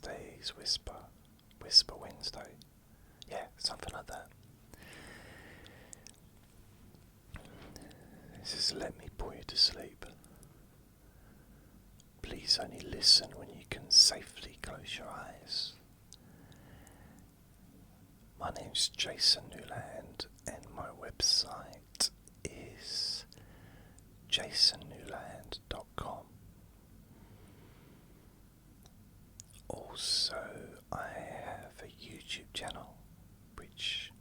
Wednesday's Whisper Wednesday. Yeah, something like that. This is Let Me Bore You to Sleep. Please only listen when you can safely close your eyes. My name's Jason Newland and my website is jasonnewland.com. Also, I have a YouTube channel, which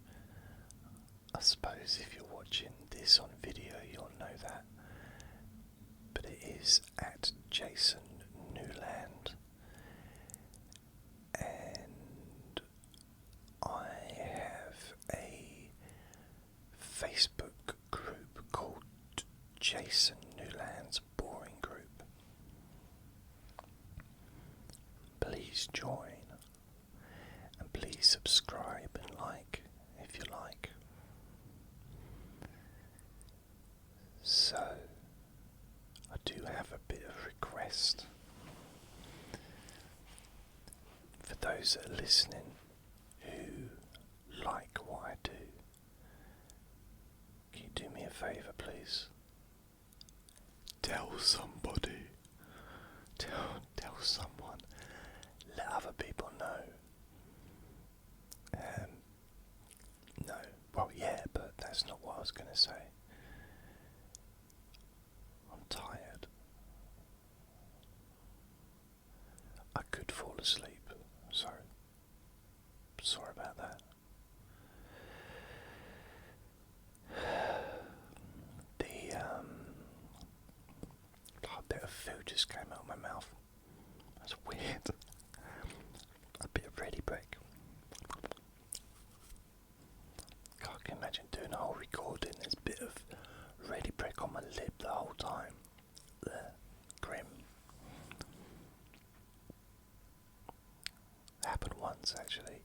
I suppose if you're watching this on video you'll know that, but it is at Jason Newland, and I have a Facebook group called Jason Newland's Boring Group. Please join, and please subscribe and like if you like. So, I do have a bit of request. For those that are listening who like what I do, can you do me a favour, please? Tell somebody. Tell someone. Let other people know. No. Well, yeah, but that's not what I was going to say. I'm tired. I could fall asleep. Sorry about that. A bit of food just came out of my mouth. That's weird. A bit of ready break. I can imagine doing a whole recording. There's a bit of ready break on my lip the whole time. Grim. It happened once actually,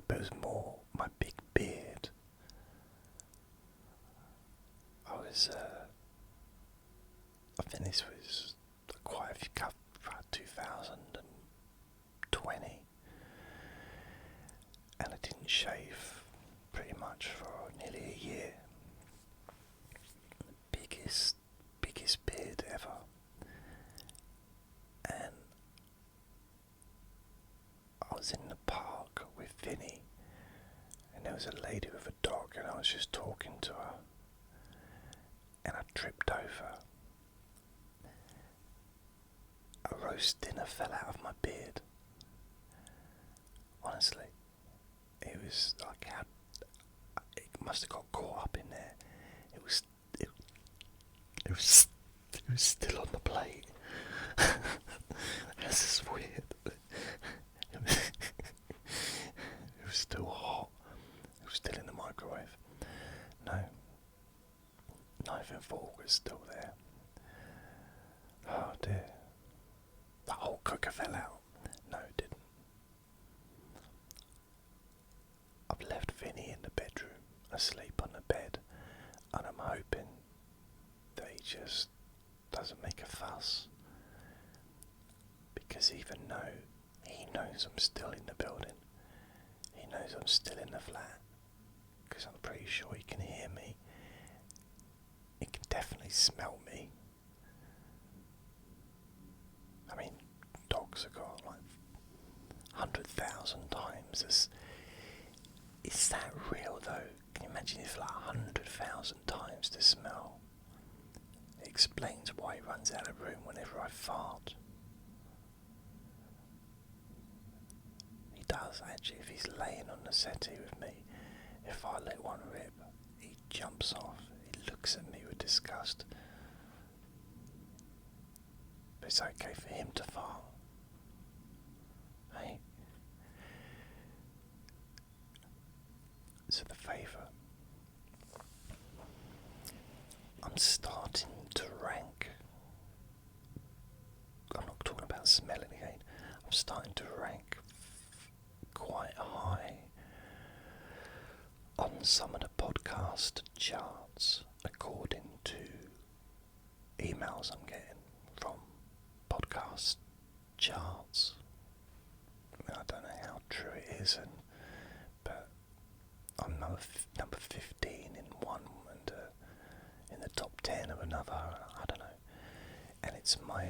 but it was more my big beard. I think this was quite a few, 2020, and I didn't shave pretty much for nearly a year. Biggest beard ever. And I was in the park with Vinny, and there was a lady with a dog, and I was just talking to her, and I tripped over. A roast dinner fell out of my beard. Honestly, it was like it must have got caught up in there. It was still on the plate. This is weird. It was still hot. It was still in the microwave. No, knife and fork was still there. Oh dear. The whole cooker fell out. No, it didn't. I've left Vinny in the bedroom, asleep on the bed, and I'm hoping that he just doesn't make a fuss. Because even though he knows I'm still in the building, he knows I'm still in the flat, because I'm pretty sure he can hear me. He can definitely smell me. I mean, dogs have got like 100,000 times. Is that real though? Can you imagine if like 100,000 times the smell? It explains why he runs out of the room whenever I fart. He does actually. If he's laying on the settee with me, if I let one rip, he jumps off. He looks at me with disgust. But it's okay for him to fart. Hey? So the favour. I'm starting to rank. I'm not talking about smelling again. I'm starting to rank quite high on some of the podcast charts according to emails I'm getting from podcast charts. I years, but I'm number 15 in one and in the top 10 of another. I don't know. And it's my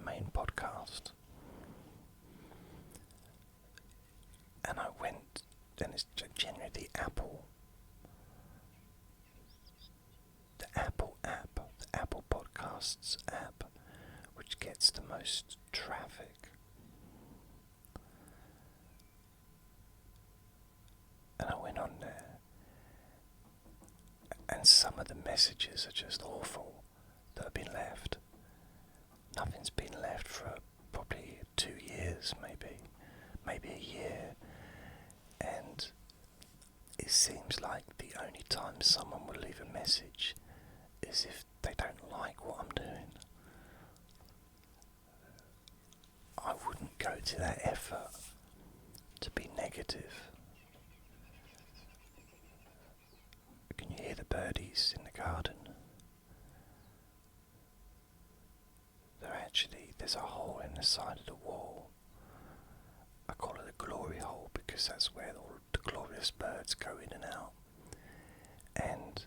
main podcast. And I went, and it's generally the Apple app, the Apple Podcasts app, which gets the most traffic. And I went on there, and some of the messages are just awful that have been left. Nothing's been left for probably 2 years, maybe a year, and it seems like the only time someone will leave a message is if they don't like what I'm doing. I wouldn't go to that effort to be negative. Can you hear the birdies in the garden? There's a hole in the side of the wall. I call it a glory hole because that's where all the glorious birds go in and out. And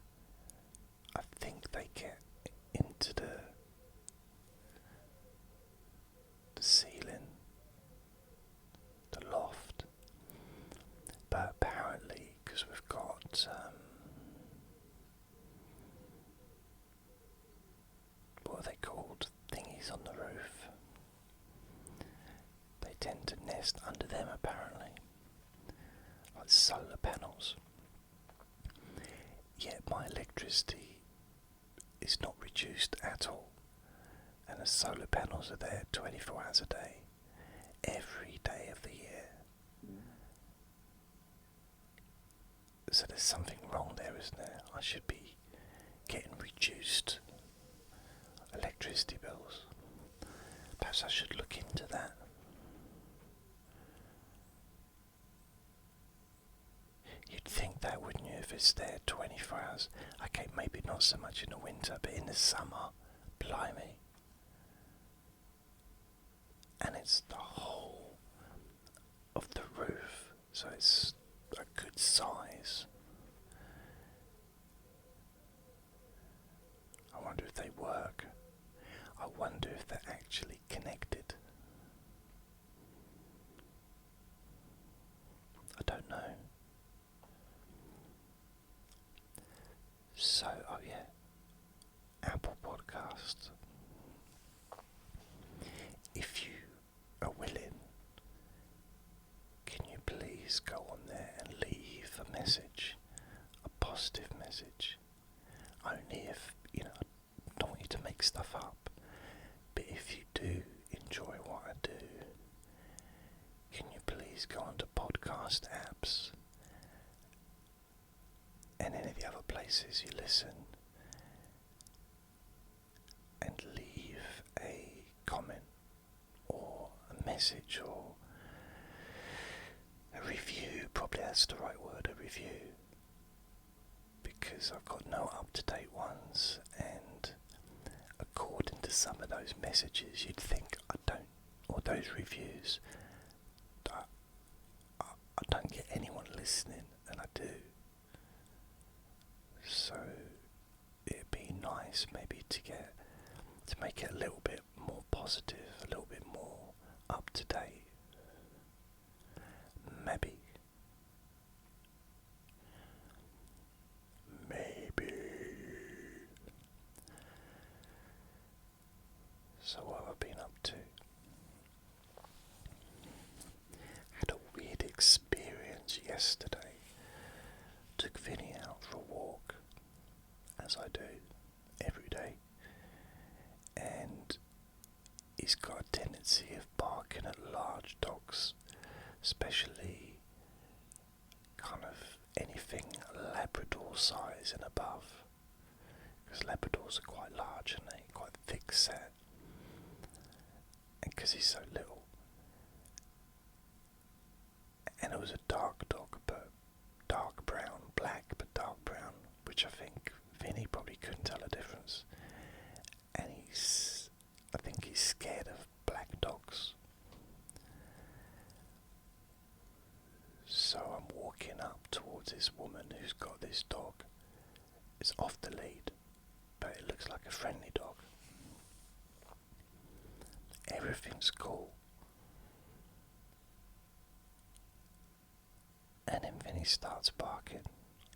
I think they get into the ceiling, the loft. But apparently, because we've got what are they called? Thingies on the roof. They tend to nest under them apparently, like solar panels. Yet my electricity is not reduced at all, and the solar panels are there 24 hours a day, every day of the year. So there's something wrong there, isn't there? I should be getting reduced electricity bills. Perhaps I should look into that. You'd think that, wouldn't you, if it's there 24 hours? Okay, maybe not so much in the winter, but in the summer, blimey. And it's the whole of the roof, so it's a good size. I wonder if they work. I wonder if they're actually connected. I don't know. So, oh yeah, Apple Podcast. If you are willing, can you please go on there and leave a message, a positive message? Only if, I don't want you to make stuff up, but if you do enjoy what I do, can you please go onto podcast apps and any of the other places you listen and leave a comment or a message or a review? Probably that's the right word, a review, because I've got no up-to-date ones, and according to some of those messages you'd think I don't, or those reviews, I don't get anyone listening, and I do. So it'd be nice maybe to make it a little bit more positive, a little bit more up to date. Maybe. So what have I been up to? Had a weird experience yesterday. Took Vinny out for a walk, as I do every day, and he's got a tendency of barking at large dogs, especially kind of anything Labrador size and above, because Labradors are quite large and they quite thick set, and because he's so little. And it was a dark dog, but dark brown, black but dark brown, which I think Vinny probably couldn't tell a difference. And I think he's scared of black dogs. walking up towards this woman who's got this dog. It's off the lead, but it looks like a friendly dog. Everything's cool. And then Vinny starts barking,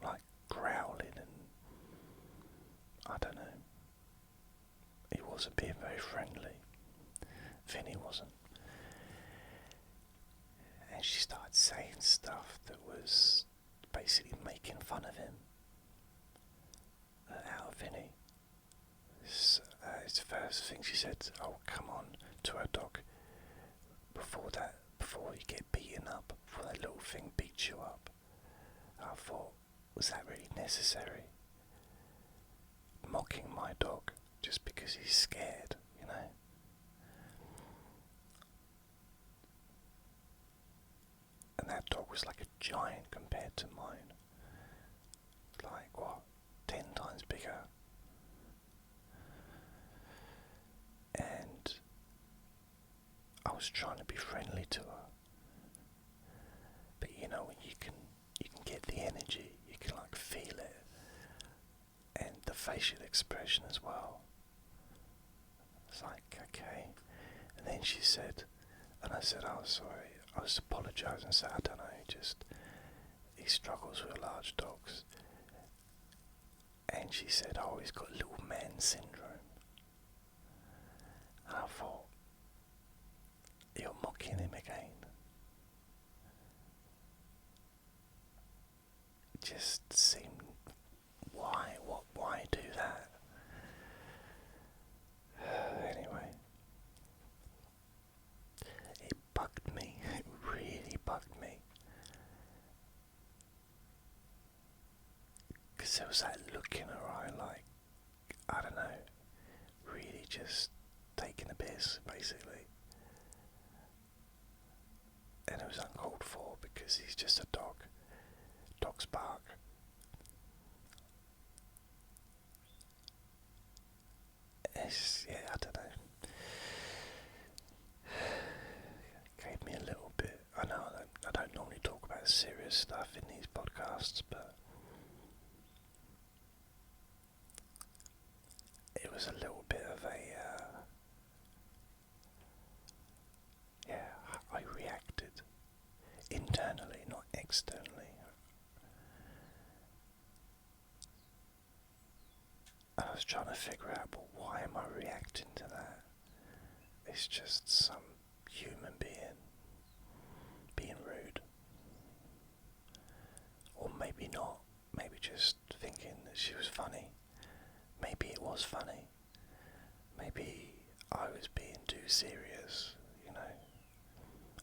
like growling, and I don't know. He wasn't being very friendly. Vinny wasn't. And she started saying stuff that was basically making fun of him. Out of Vinny. It's the first thing she said, "Oh, come on," to her dog. Before you get beaten up, before that little thing beats you up. I thought, was that really necessary? Mocking my dog just because he's scared, you know? And that dog was like a giant compared to mine. Like, what, 10 times bigger? And I was trying to be friendly to her. But you know, when you can get the energy, you can like feel it. And the facial expression as well. It's like, okay. And then she said, and I said, "Oh, sorry." I was apologising and said, "I don't know, he struggles with large dogs." And she said, "Oh, he's got little man syndrome." And I thought, you're mocking him again. It just seemed, why do that? Anyway, it bugged me, it really bugged me. Because there was that look in her eye like, I don't know, really just taking a piss, basically. And it was uncalled for because he's just a dog. Dogs bark. I don't know. Gave me a little bit. I know I don't normally talk about serious stuff in these podcasts, but it was a little bit of a I reacted internally, not externally. I was trying to figure out, well, why am I reacting to that? It's just some human being rude. Or maybe not. Maybe just thinking that she was funny. Maybe it was funny. Maybe I was being too serious, you know.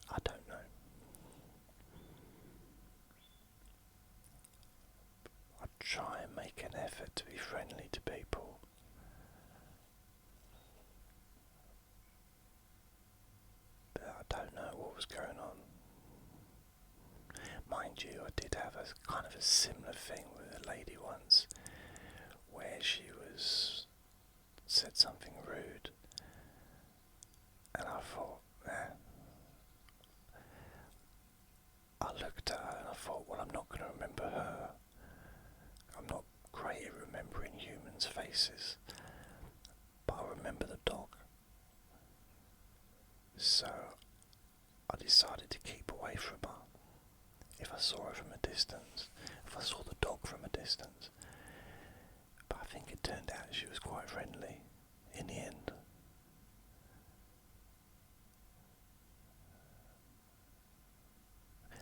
I don't know. I try and make an effort to be friendly to people. But I don't know what was going on. Mind you, I did have a kind of a similar thing with a lady once, where she said something rude, and I thought, I looked at her and I thought, well, I'm not going to remember her. I'm not great at remembering humans' faces, but I remember the dog. So I decided to keep away from her if I saw her from a distance, if I saw the dog from a distance. But I think it turned out she was quite friendly in the end.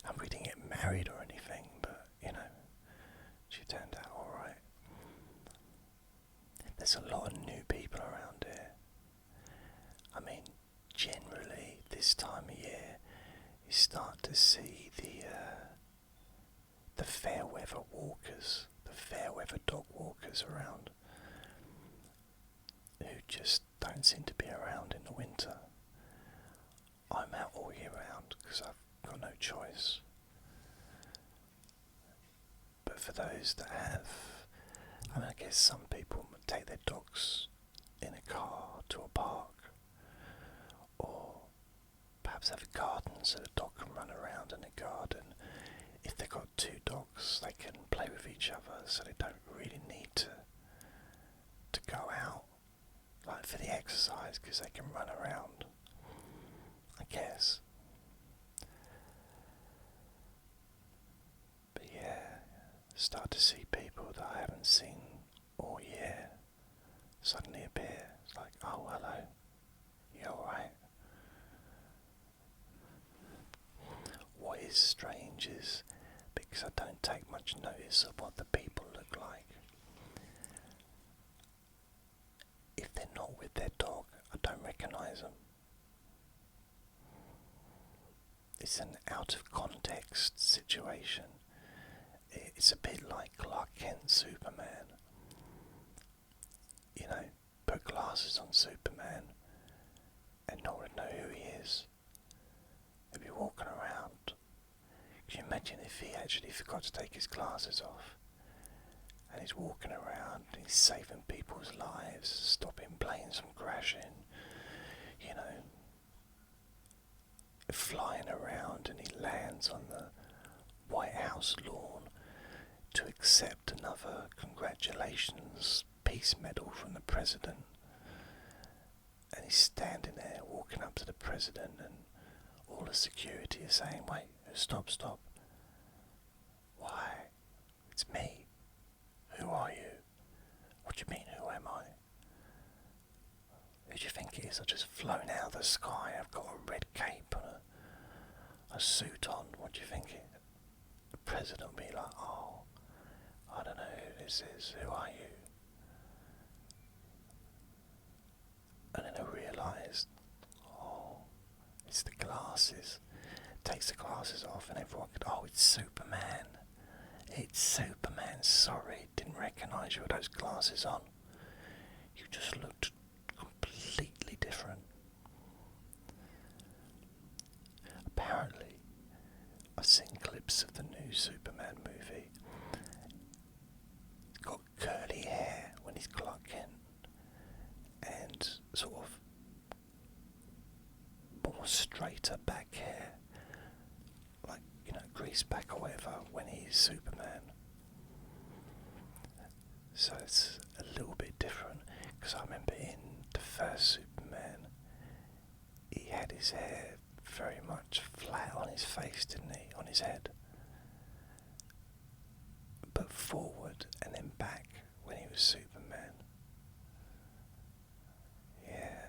And we didn't get married or anything, but you know, she turned out alright. There's a lot of new people around here. I mean, generally this time of year you start to see the fair weather walkers, the fair weather dog walkers around, who just don't seem to be around in the winter. I'm out all year round because I've got no choice. But for those that have, I mean, I guess some people take their dogs in a car to a park, or perhaps have a garden so the dog can run around in the garden. If they've got two dogs, they can play with each other, so they don't really need to go out like for the exercise, because they can run around, I guess. But yeah, start to see people that I haven't seen all year suddenly appear. It's like, oh, hello, you alright? What is strange is, because I don't take much notice of what the people look like, if they're not with their dog, I don't recognise them. It's an out of context situation. It's a bit like Clark Kent Superman. You know, put glasses on Superman and no one would know who he is. He'd be walking around. Can you imagine if he actually forgot to take his glasses off? And he's walking around and he's saving people's lives, stopping planes from crashing, you know, flying around, and he lands on the White House lawn to accept another congratulations peace medal from the president. And he's standing there walking up to the president, and all the security is saying, wait, stop. Why? It's me. Who are you? What do you mean, who am I? Who do you think it is? I've just flown out of the sky. I've got a red cape and a suit on. What do you think it? The president will be like, oh, I don't know who this is. Who are you? And then I realised, oh, it's the glasses. Takes the glasses off and everyone could, oh, it's Superman. It's Superman. Sorry, didn't recognise you with those glasses on. You just looked completely different. Apparently, I've seen clips of the new Superman movie. He's got curly hair when he's Clark Kent, and sort of more straighter back hair, like, you know, greased back or whatever when he's Superman. So it's a little bit different, because I remember in the first Superman, he had his hair very much flat on his face, didn't he? On his head. But forward and then back when he was Superman. Yeah.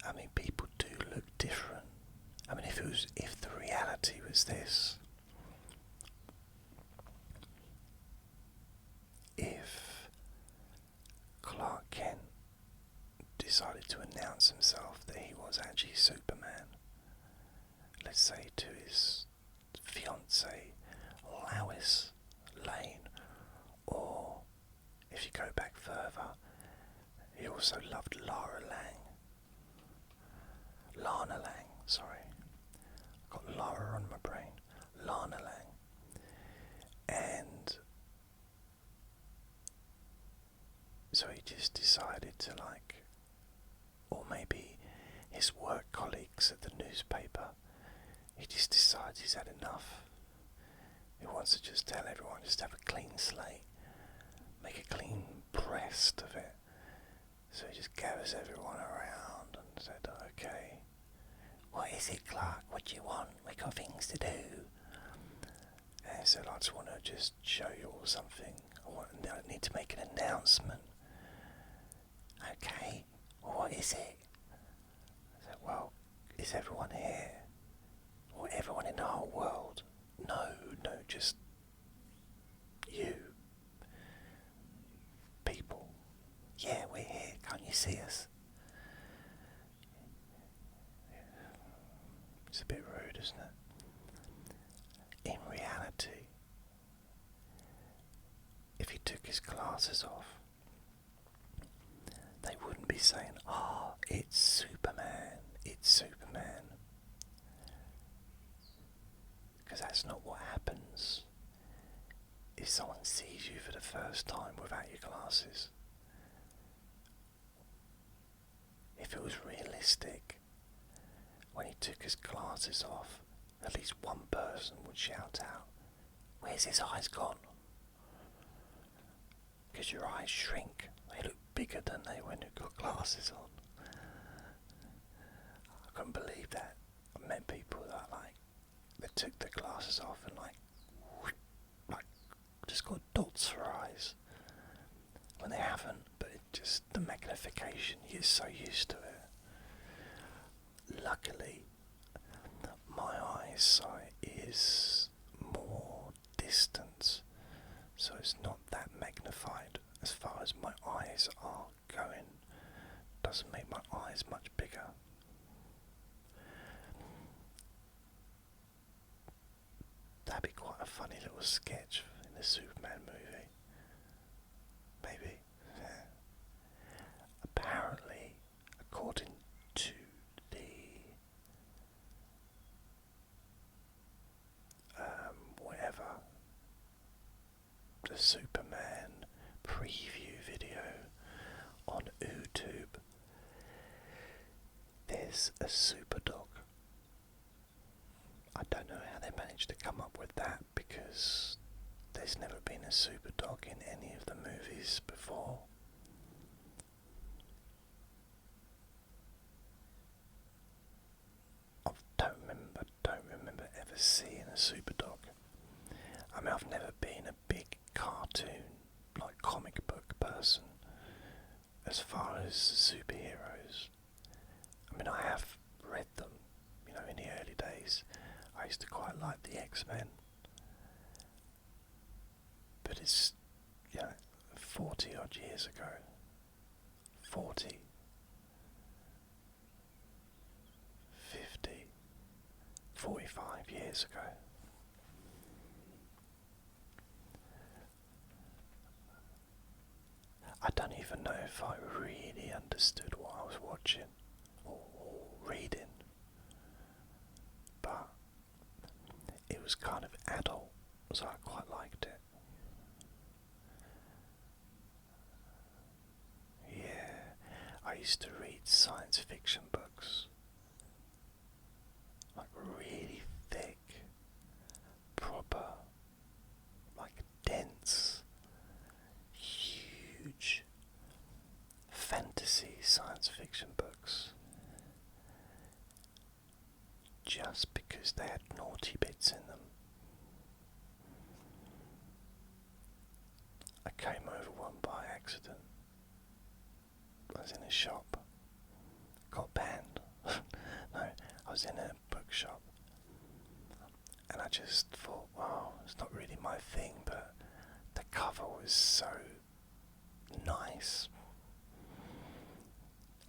I mean, people do look different. I mean, if the reality was this, if Clark Kent decided to announce himself that he was actually Superman, let's say to his fiancée Lois Lane, or if you go back further, he also loved Lana Lang, sorry, I've got Lara on my brain, Lana Lang, and so he just decided to, like, or maybe his work colleagues at the newspaper, he just decides he's had enough. He wants to just tell everyone, just have a clean slate, make a clean breast of it. So he just gathers everyone around and said, okay, what is it, Clark? What do you want? We got things to do. And he said, I just want to just show you all something. I need to make an announcement. Okay, well, what is it? I said, well, is everyone here? Or everyone in the whole world? No, just you. People. Yeah, we're here. Can't you see us? It's a bit rude, isn't it? In reality, if he took his glasses off, they wouldn't be saying, oh, it's Superman, it's Superman. Because that's not what happens if someone sees you for the first time without your glasses. If it was realistic, when he took his glasses off, at least one person would shout out, "Where's his eyes gone?" Because your eyes shrink. They look bigger, don't they, when you've got glasses on? I couldn't believe that. I met people that they took their glasses off and just got dots for eyes. When they haven't, but it just, the magnification, you're so used to it. Luckily, my eyesight is more distant, so it's not that magnified as far as my eyes are going. Doesn't make my eyes much bigger. That'd be quite a funny little sketch in the Superman movie. Maybe. Yeah. Apparently, according to the the Superman preview video on YouTube, there's a super dog. I don't know how they managed to come up with that, because there's never been a super dog in any of the movies before. I don't remember ever seeing a super dog. I mean, I've never been a big cartoon, comic book person as far as superheroes. I mean, I have read them, in the early days. I used to quite like the X-Men. But it's, 40 odd years ago. 40. 50. 45 years ago. I don't even know if I really understood what I was watching or reading, but it was kind of adult, so I quite liked it. Yeah, I used to read science fiction books, really thick, proper, dense, huge fantasy science fiction books, just because they had naughty bits in them. I came over one by accident. I was in a shop, got banned. No, I was in a bookshop, and I just thought, wow, it's not really my thing, but the cover was so nice.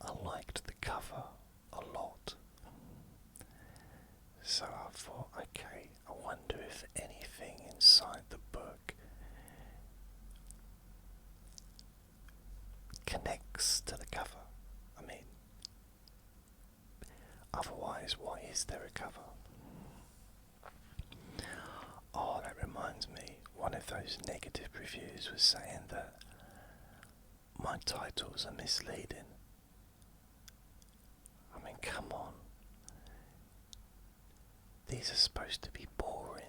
I liked the cover a lot. So I thought, okay, I wonder if anything inside the book connects to the cover. I mean, otherwise, why is there a cover? Oh, that reminds me, one of those negative reviews was saying that my titles are misleading. I mean, come on. These are supposed to be boring.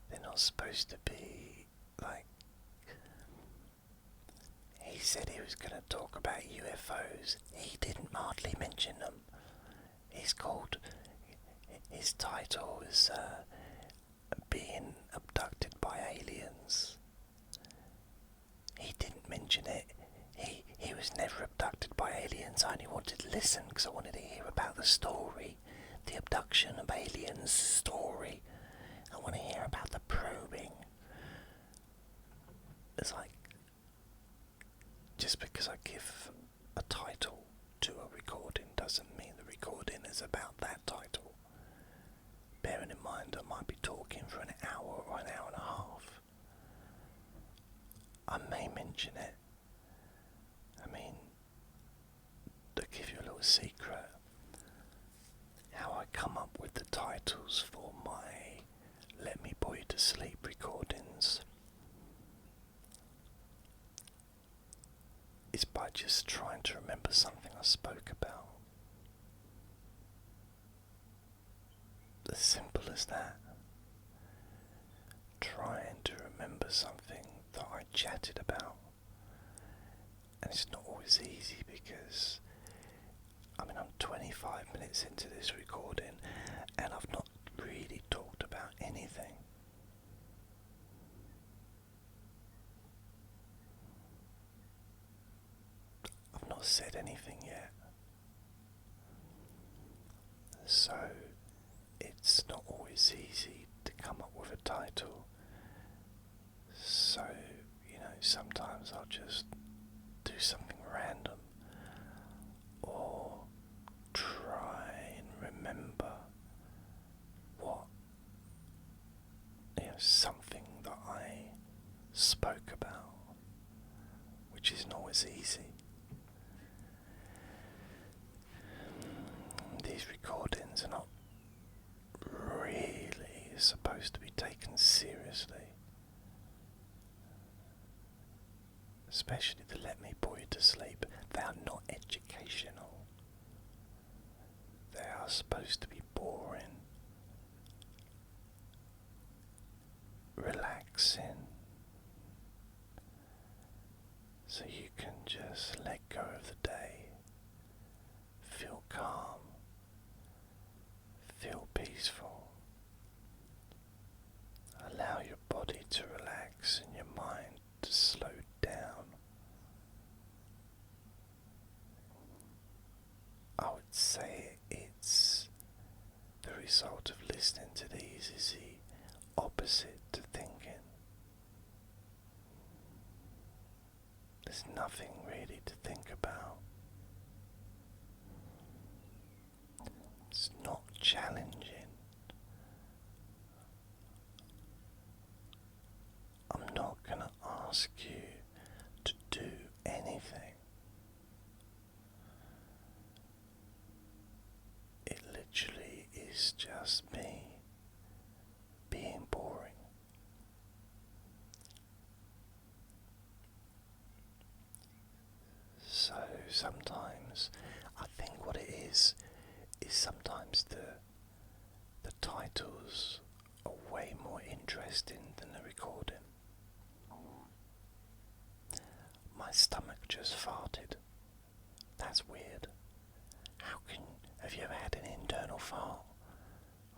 They're not supposed to be he said he was going to talk about UFOs. He didn't hardly mention them. His title is Being Abducted by Aliens. He didn't mention it. He was never abducted by aliens. I only wanted to listen because I wanted to hear about the story. The abduction of aliens story. I want to hear about the probing. It's just because I give a title to a recording doesn't mean the recording is about that title. Bearing in mind I might be talking for an hour or an hour and a half. I may mention it. I mean, to give you a little secret, how I come up with the titles for my Let Me Bore You to Sleep recordings is by just trying to remember something I spoke about. As simple as that. Trying to remember something that I chatted about. And it's not always easy because I'm 25 minutes into this recording and I've not really talked about anything. I've not said anything yet. So it's not always easy to come up with a title. So, sometimes I'll just do something random or try and remember what, something that I spoke about, which isn't always easy. These recordings are not really supposed to be taken seriously, especially to let me bore you to sleep. They are not educational. They are supposed to be boring, relaxing, so you can just let go of the day, feel calm, feel peaceful, allow your body to relax and your mind to slow down. I would say it's the result of listening to these is the opposite to thinking. There's nothing really to think about. It's not challenging. I'm not going to ask you to do anything. It literally is just me being boring. So sometimes I think what it is sometimes the titles are way more interesting than the recording. My stomach just farted. That's weird. Have you ever had an internal fart?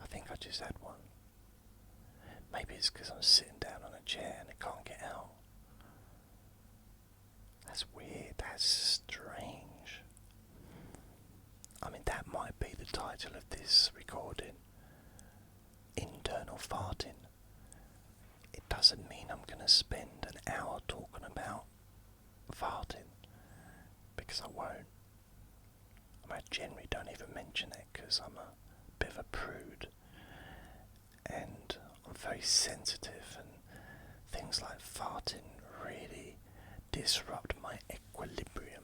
I think I just had one. Maybe it's because I'm sitting down on a chair and it can't get out. That's weird, that's strange. That might be the title of this recording. Internal farting. It doesn't mean I'm going to spend an hour talking about farting, because I won't. I generally don't even mention it because I'm a bit of a prude and I'm very sensitive, and things like farting really disrupt my equilibrium.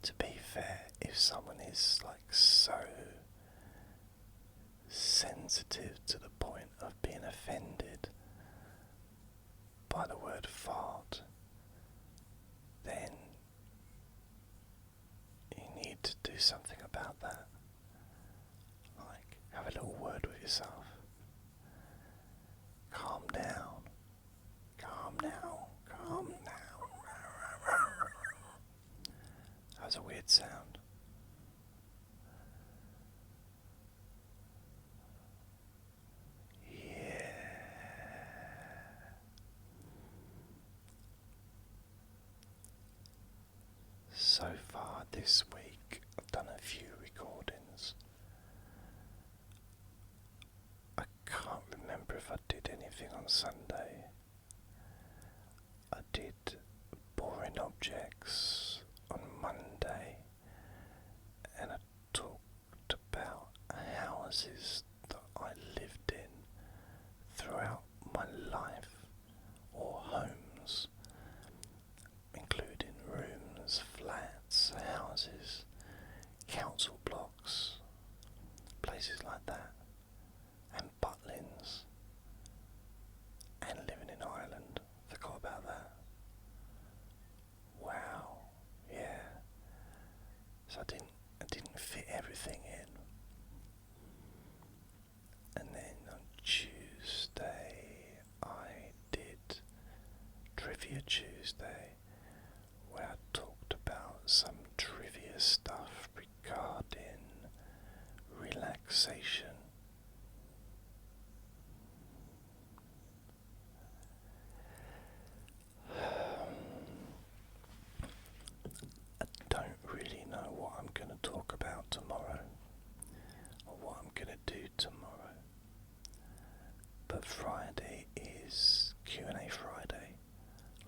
To be fair, if someone is so sensitive to the point of being offended by the word fart, then you need to do something about that. Have a little word with yourself. Calm down. Calm down. Calm down. That was a weird sound. Yeah. So far this week I've done a few recordings. I can't remember if I did anything on Sunday. I did boring objects on Monday, and I talked about houses that I lived in throughout my life, or homes, including rooms, flats, houses, council blocks, places like that, and Butlins, and living in Ireland. Forgot about that. Wow, yeah. so I didn't fit everything in. And then on Tuesday I did Trivia Tuesday, where I talked about some trivia stuff regarding relaxation. I don't really know what I'm going to talk about tomorrow, or what I'm going to do tomorrow, but Friday is Q&A Friday,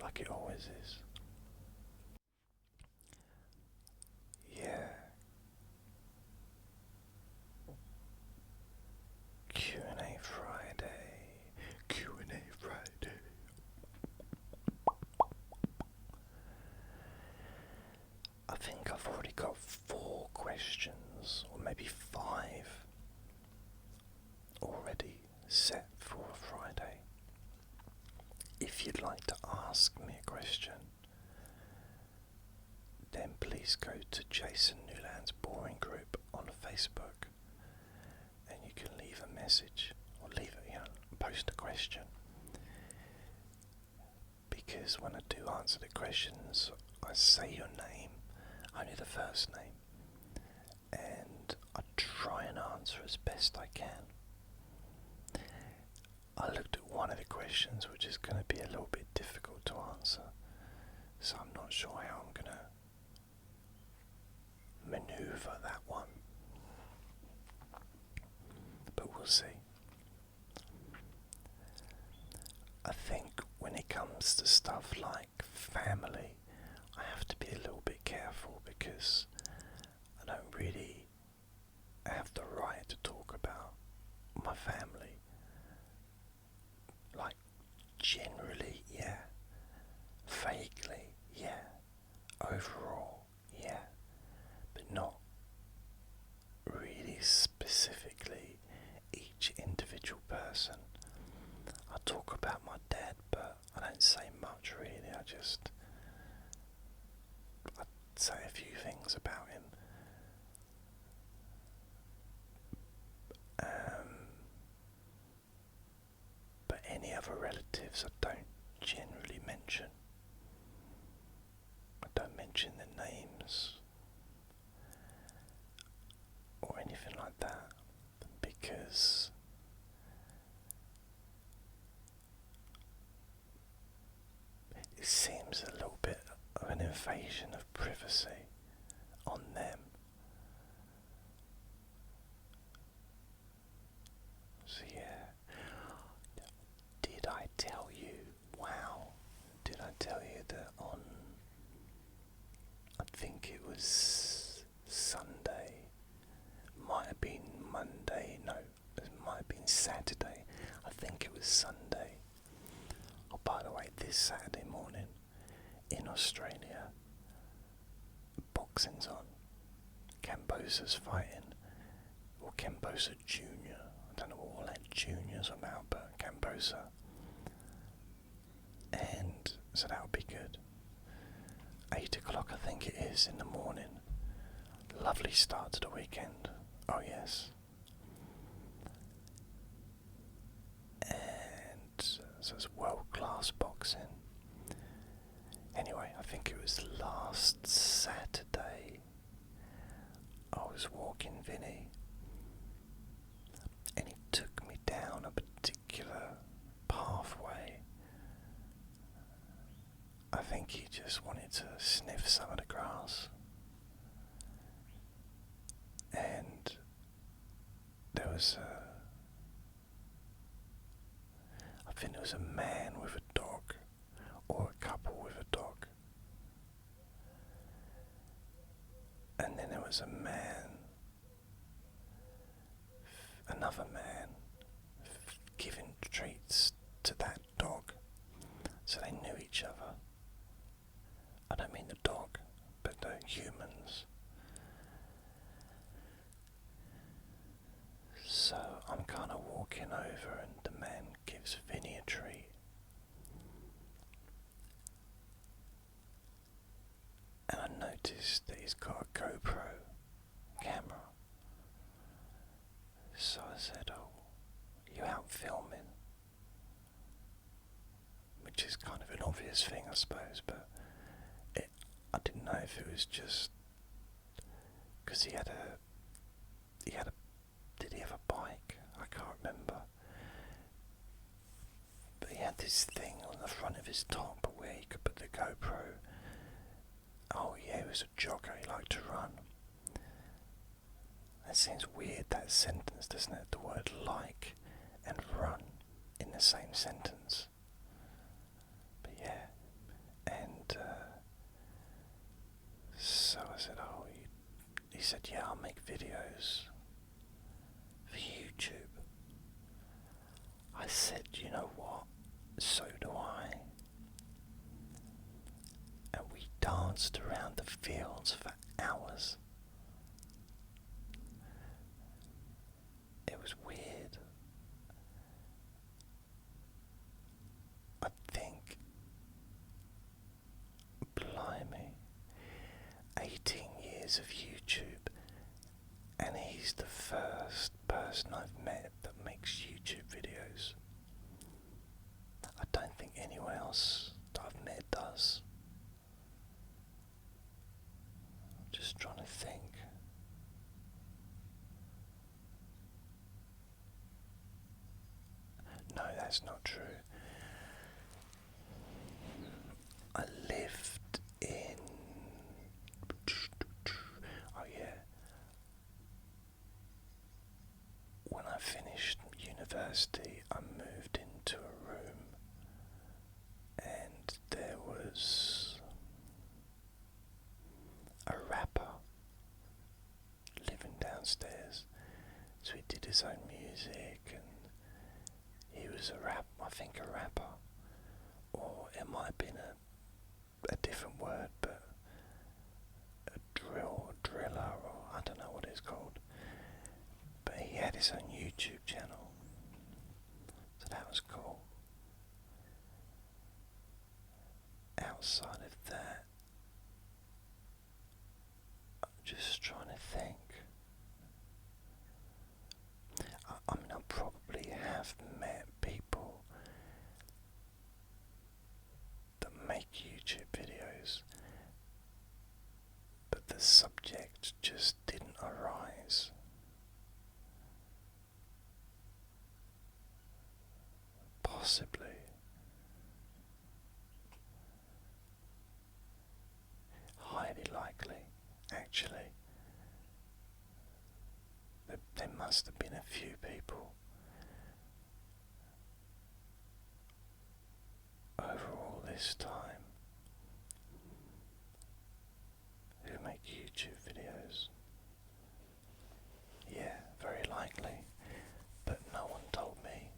like it always is. Yeah. Q&A Friday. Q&A Friday. I think I've already got 4 questions, or maybe 5, already set for Friday. If you'd like to ask me a question, then please go to Jason Newland's Boring Group on Facebook, and you can leave a message, or post a question. Because when I do answer the questions, I say your name, only the first name, and I try and answer as best I can. I looked at one of the questions which is going to be a little bit difficult to answer, so I'm not sure how I'm going to maneuver that one, but we'll see. I think when it comes to stuff like family, I have to be a little bit careful, because I don't really have the right to talk about my family. Like, generally, yeah. Vaguely, yeah. Overall, yeah. But not really specifically each individual person. I talk about my dad, but I don't say much really. I say a few things about him. But any other relatives I don't generally mention. I don't mention their names or anything like that, because it seems a little bit of an invasion of privacy on them. So yeah, did I tell you, wow, did I tell you that on, I think it was Sunday, might have been Monday, no, it might have been Saturday, I think it was Sunday. Oh, by the way, this Saturday morning in Australia, boxing's on. Cambosa's fighting, or Cambosa Junior. I don't know what all that juniors are about, but Cambosa. And so that'll be good. 8 o'clock I think it is in the morning. Lovely start to the weekend. Oh yes. And so it's world-class boxing. Anyway, I think it was last Saturday I was walking Vinny, and he took me down a particular pathway. I think he just wanted to sniff some of the grass, and there was I think there was a man with a dog, or a couple with a dog, and then there was a man, another man, giving treats to that dog, so they knew each other. I don't mean the dog, but the humans. So I'm kind of walking over, and the man gives Vinny a treat. And I noticed that he's got a GoPro camera. So I said, "Oh, you out filming?" Which is kind of an obvious thing, I suppose, but I didn't know if it was just because he had a, did he have a bike? I can't remember. But he had this thing on the front of his top where he could put the GoPro. Oh yeah, he was a jogger, he liked to run. That seems weird, that sentence, doesn't it? The word like and run in the same sentence. But yeah, and so I said, "Oh," he said, "Yeah, I'll make videos for YouTube." I said, "You know what? So do I." And we danced around the fields for hours. It was weird. I think, blimey, 18 years of YouTube, and he's the first person I've met that makes YouTube videos. I don't think anyone else that I've met does. I'm just trying to think. No, that's not true. I lived in... Oh yeah. When I finished university, I moved into a room and there was a rapper living downstairs. So he did his own music and he was I think a rapper, or it might have been a different word, but a driller, or I don't know what it's called. But he had his own YouTube channel, so that was cool. Outside of that, I'm just trying to think. I mean, I probably have met people that make YouTube videos, but the subject just didn't arise. Possibly. Highly likely, actually. There must have been a few people over all this time who make YouTube videos. Yeah, very likely, but no one told me.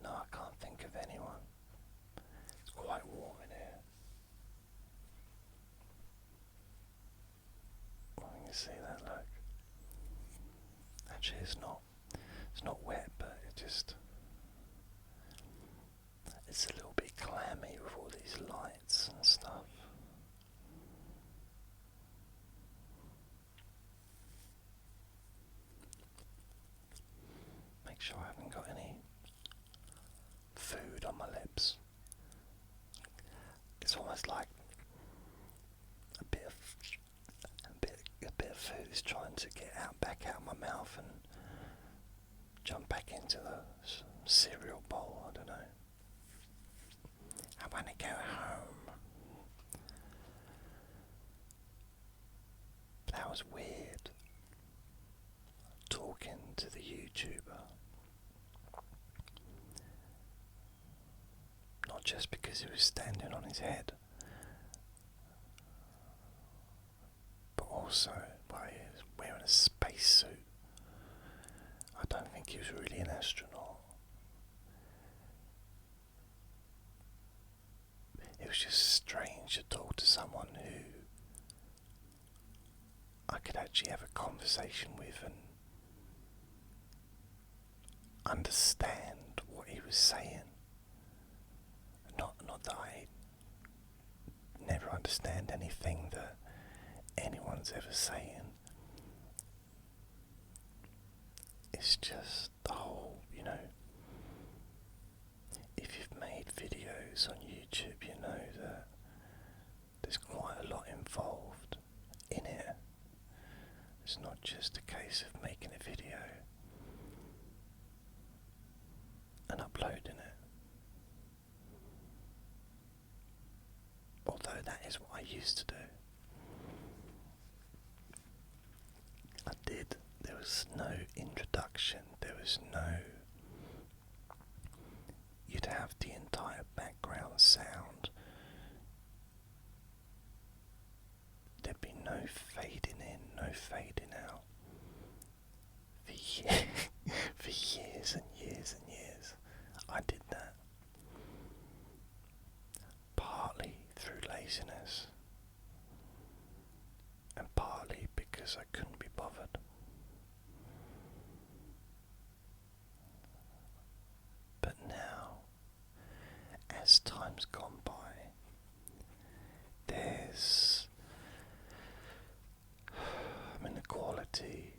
No, I can't think of anyone. It's quite warm in here. You see that, look? Actually, it's not wet, but it's a little bit clammy with all these lights and stuff. Make sure I haven't got any food on my lips. It's almost like a bit of food is trying to get back out of my mouth and jump back into the cereal bowl. I don't know. I want to go home. That was weird. Talking to the YouTuber. Not just because he was standing on his head, but also by he was wearing a spacesuit. I don't think he was really an astronaut. It was just strange to talk to someone who I could actually have a conversation with and understand what he was saying. Not that I understand anything that anyone's ever saying. It's just the whole, if you've made videos on YouTube, you know that there's quite a lot involved in it. It's not just a case of making a video and uploading it. Although that is what I used to do. There was no introduction, there was no... You'd have the entire background sound. There'd be no fading in, no fading out. For years and years and years, I did that. Partly through laziness, and partly because I couldn't be bothered. But now, as time's gone by, the quality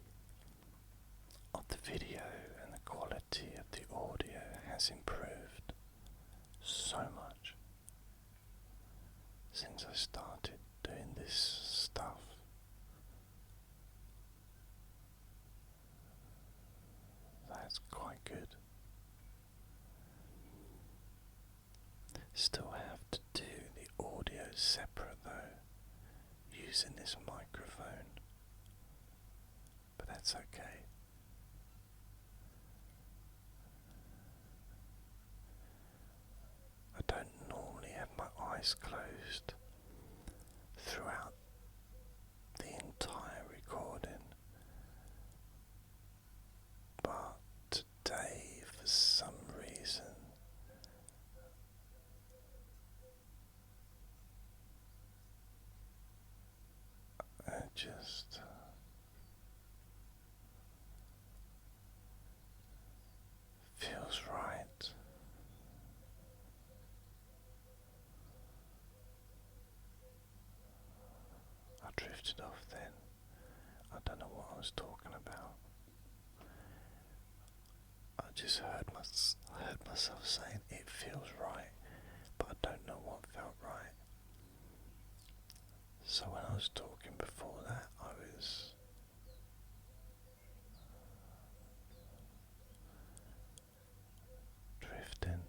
of the video and the quality of the audio has improved so much since I started doing this stuff. That's quite good. Still have to do the audio separate though, using this microphone, but that's okay. I don't normally have my eyes closed throughout the entire recording, but today, for some reason, it just feels right. I drifted off then. I don't know what I was talking about. I just heard myself saying it feels right, but I don't know what felt right. So when I was talking before that, I was drifting.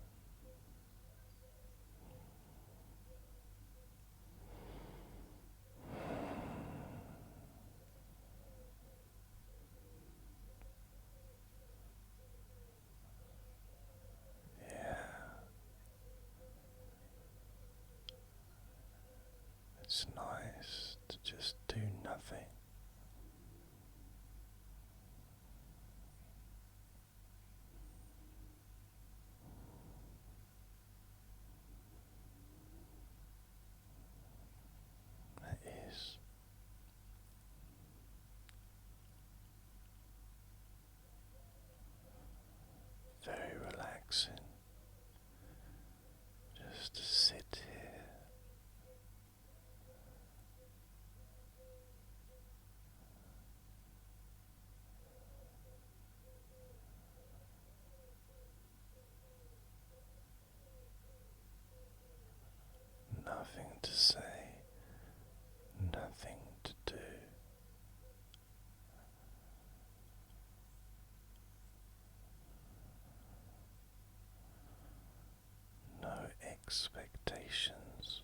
Yeah. It's nice to just do nothing. It is. Very relaxing. Just to sit here. Nothing to say, nothing to do. No expectations,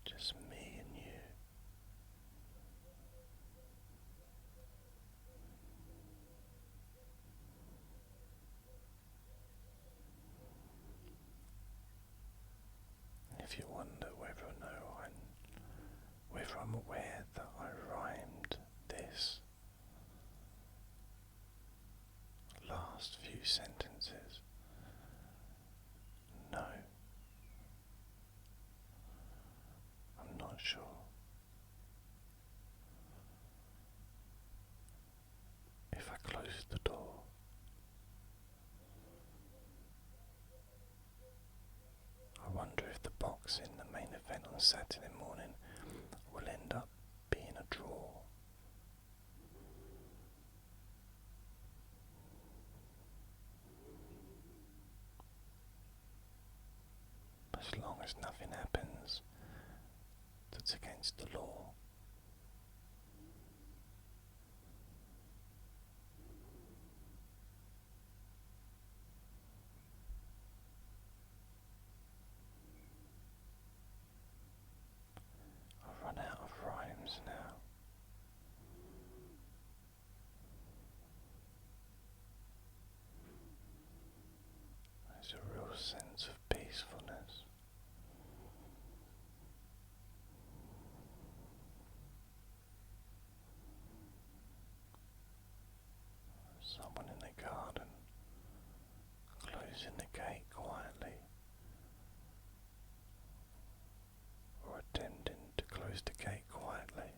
just me and you. If you wonder whether I'm aware that I rhymed this last few sentences, no, I'm not sure. If I close the door, I wonder if the box in the Saturday morning will end up being a draw. As long as nothing happens that's against the law. I've run out of rhymes now. There's a real sense of peacefulness. Someone in the garden closing the gate quietly, or attempting to close the gate quietly.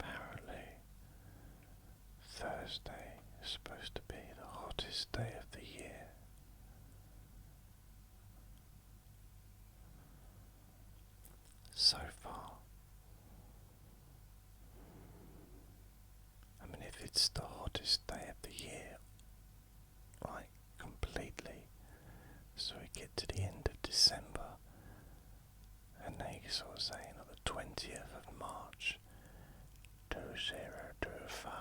Apparently, Thursday is supposed to be the hottest day of the year. So far. I mean, if it's the hottest day of the year, like completely, so we get to the end of December, and they sort of saying on the 20th of March, 2025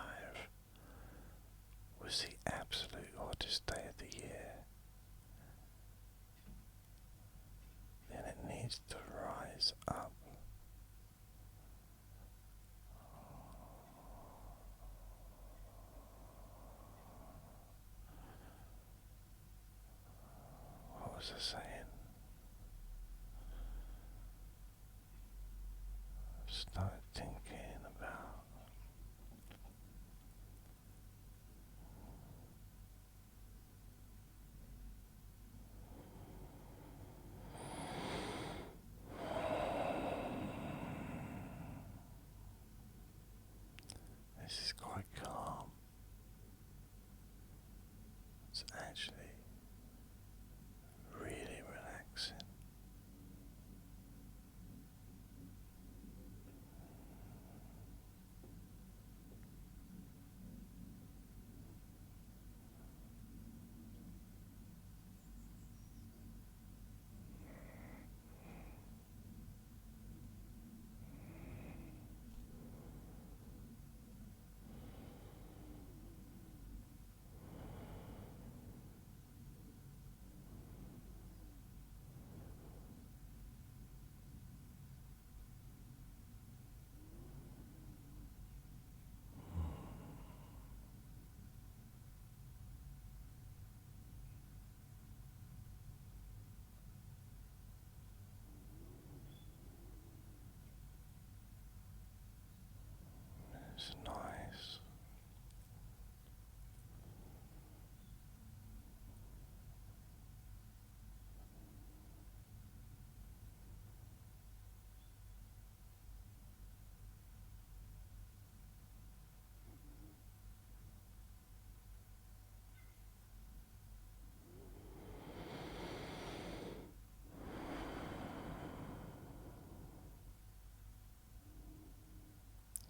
was the absolute hottest day of the year, then it needs to rise up. What was I saying? Started thinking about this is quite calm. It's actually really relaxing. It's nice.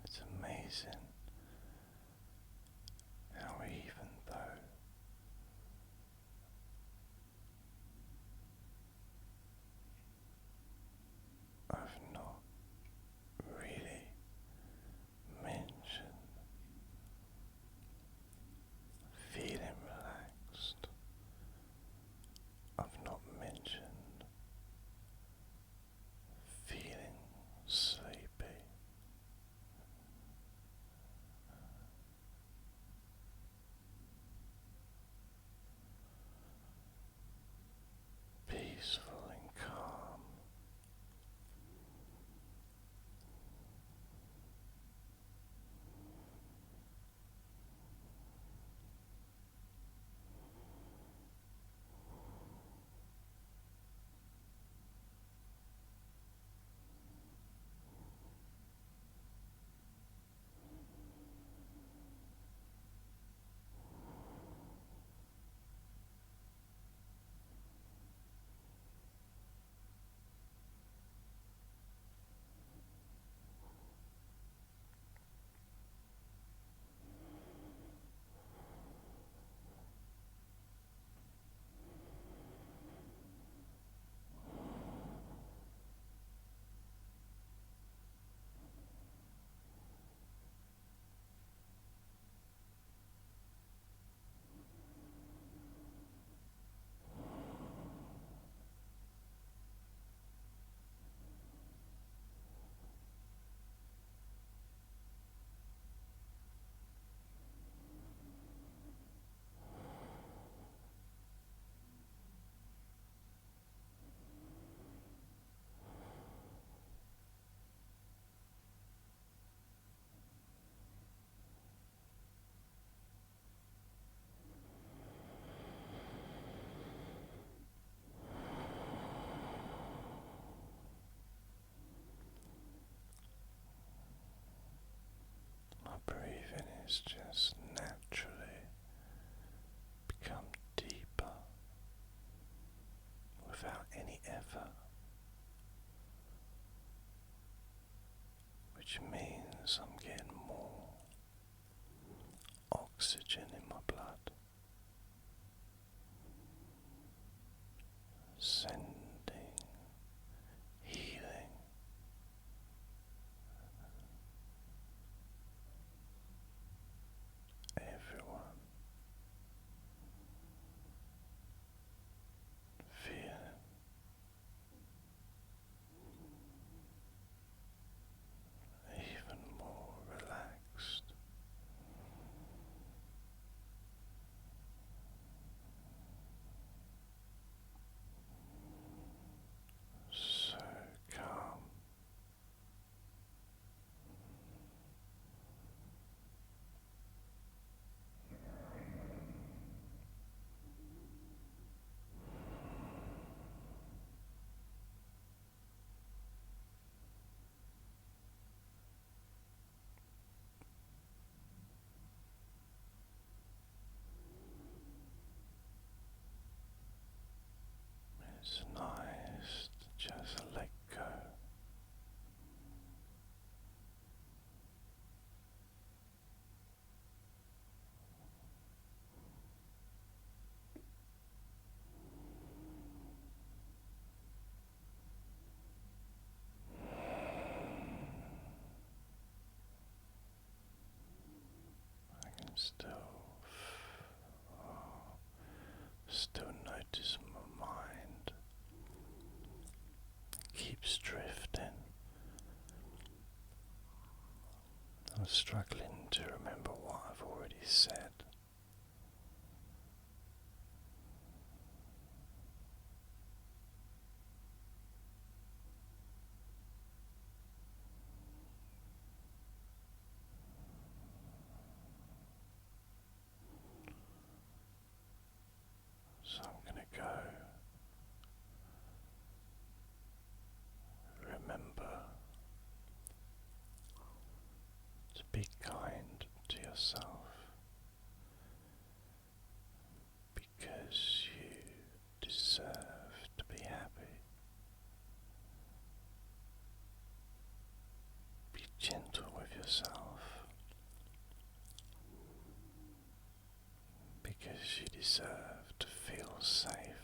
It's amazing how even though I've not really mentioned feeling relaxed eyes just naturally become deeper without any effort, which means I'm getting more oxygen in my blood, sending healing everyone, feeling even more relaxed. So calm. It's nice to just let go. I can still notice my mind keeps drifting. I'm struggling to remember what I've already said. So I'm going to go. Remember to be kind to yourself because you deserve to be happy. Be gentle with yourself because you deserve to feel safe.